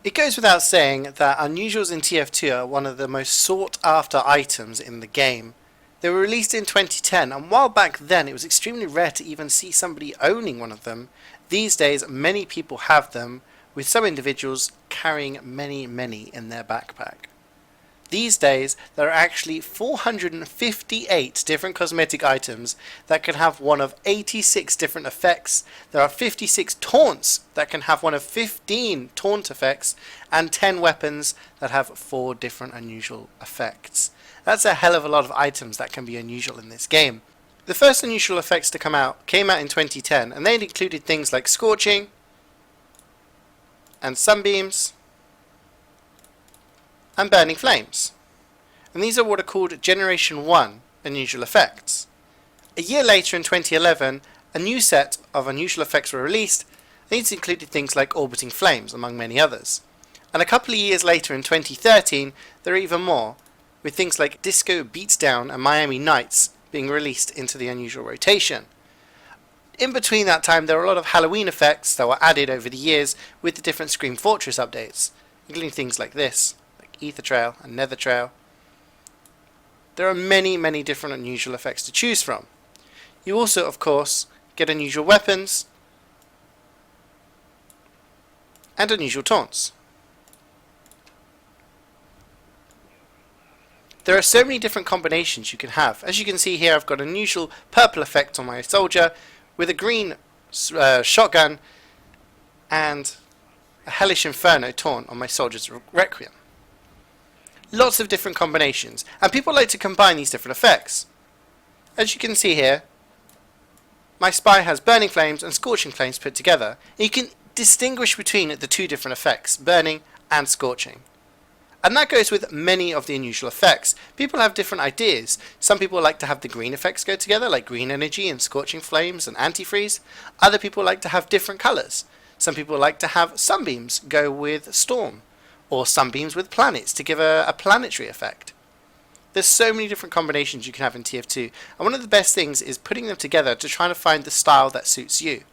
It goes without saying that unusuals in TF2 are one of the most sought after items in the game. They were released in 2010, and while back then it was extremely rare to even see somebody owning one of them, these days many people have them, with some individuals carrying many in their backpack. These days, there are actually 458 different cosmetic items that can have one of 86 different effects. There are 56 taunts that can have one of 15 taunt effects, and 10 weapons that have 4 different unusual effects. That's a hell of a lot of items that can be unusual in this game. The first unusual effects to come out came out in 2010, and they included things like Scorching and Sunbeams and Burning Flames. And these are what are called Generation 1 unusual effects. A year later in 2011, a new set of unusual effects were released. These included things like Orbiting Flames, among many others. And a couple of years later in 2013, there are even more, with things like Disco Beats Down and Miami Nights being released into the unusual rotation. In between that time, there were a lot of Halloween effects that were added over the years with the different Scream Fortress updates, including things like this, Ether Trail and Nether Trail. There are many different unusual effects to choose from. You also, of course, get unusual weapons and unusual taunts. There are so many different combinations you can have. As you can see here, I've got an unusual purple effect on my soldier with a green shotgun and a Hellish Inferno taunt on my soldier's Requiem. Lots of different combinations, and people like to combine these different effects. As you can see here, my spy has Burning Flames and Scorching Flames put together, and you can distinguish between the two different effects, Burning and Scorching. And that goes with many of the unusual effects. People have different ideas. Some people like to have the green effects go together, like Green Energy and Scorching Flames and Antifreeze. Other people like to have different colours. Some people like to have Sunbeams go with Storm, or Sunbeams with planets to give a planetary effect. There's so many different combinations you can have in TF2, and one of the best things is putting them together to try to find the style that suits you.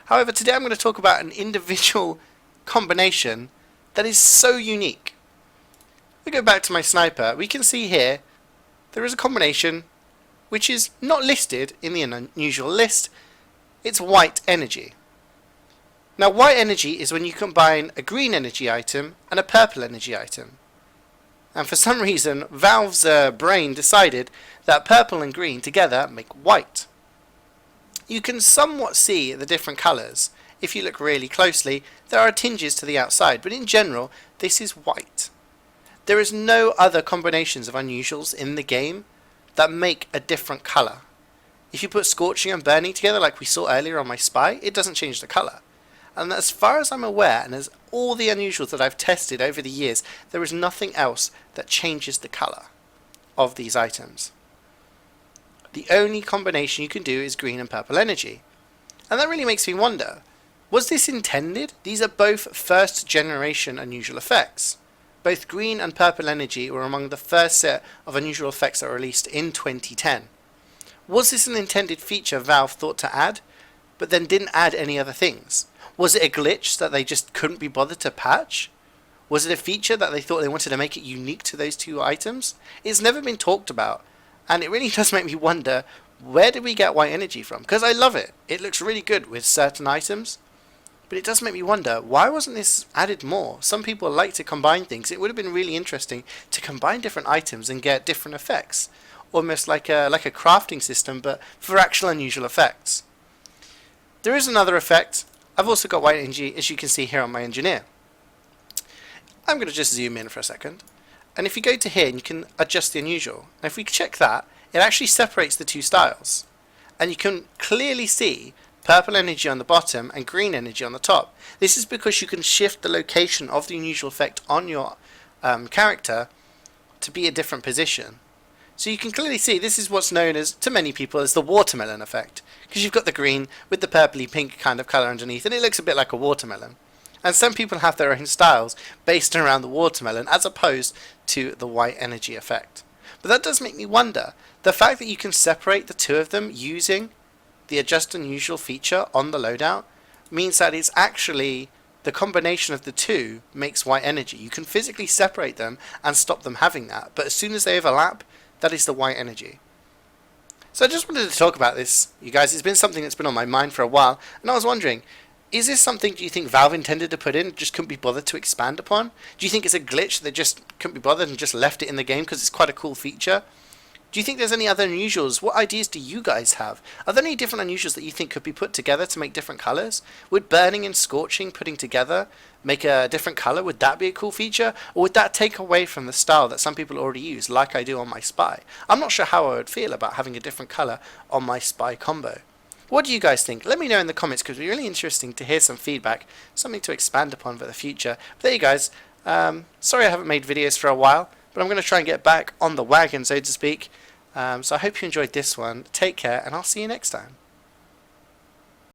However, today I'm going to talk about an individual combination that is so unique. If we go back to my sniper, we can see here there is a combination which is not listed in the unusual list. It's White Energy. Now, White Energy is when you combine a green energy item and a purple energy item. And for some reason, Valve's brain decided that purple and green together make white. You can somewhat see the different colours. If you look really closely, there are tinges to the outside, but in general, this is white. There is no other combinations of unusuals in the game that make a different colour. If you put Scorching and Burning together like we saw earlier on my spy, it doesn't change the colour. And as far as I'm aware, and as all the unusuals that I've tested over the years, there is nothing else that changes the colour of these items. The only combination you can do is green and purple energy. And that really makes me wonder, was this intended? These are both first generation unusual effects. Both green and purple energy were among the first set of unusual effects that were released in 2010. Was this an intended feature Valve thought to add, but then didn't add any other things? Was it a glitch that they just couldn't be bothered to patch? Was it a feature that they thought they wanted to make it unique to those two items? It's never been talked about, and it really does make me wonder, where did we get White Energy from? Because I love it. It looks really good with certain items, but it does make me wonder, why wasn't this added more? Some people like to combine things. It would have been really interesting to combine different items and get different effects, almost like a crafting system, but for actual unusual effects. There is another effect. I've also got White Energy, as you can see here on my engineer. I'm going to just zoom in for a second. And if you go to here, you can adjust the unusual. And if we check that, it actually separates the two styles. And you can clearly see purple energy on the bottom and green energy on the top. This is because you can shift the location of the unusual effect on your character to be a different position. So you can clearly see this is what's known as, to many people, as the watermelon effect. Because you've got the green with the purpley pink kind of colour underneath, and it looks a bit like a watermelon. And some people have their own styles based around the watermelon as opposed to the White Energy effect. But that does make me wonder, the fact that you can separate the two of them using the Adjust Unusual feature on the loadout means that it's actually the combination of the two makes white energy. You can physically separate them and stop them having that, but as soon as they overlap, that is the white energy. So I just wanted to talk about this, you guys. It's been something that's been on my mind for a while, and I was wondering, is this something do you think Valve intended to put in, just couldn't be bothered to expand upon? Do you think it's a glitch that just couldn't be bothered and just left it in the game because it's quite a cool feature? Do you think there's any other unusuals? What ideas do you guys have? Are there any different unusuals that you think could be put together to make different colours? Would burning and scorching putting together make a different colour? Would that be a cool feature? Or would that take away from the style that some people already use, like I do on my spy? I'm not sure how I would feel about having a different colour on my spy combo. What do you guys think? Let me know in the comments because it'd be really interesting to hear some feedback, something to expand upon for the future. But there you guys. Sorry I haven't made videos for a while, but I'm going to try and get back on the wagon, so to speak. So I hope you enjoyed this one. Take care, and I'll see you next time.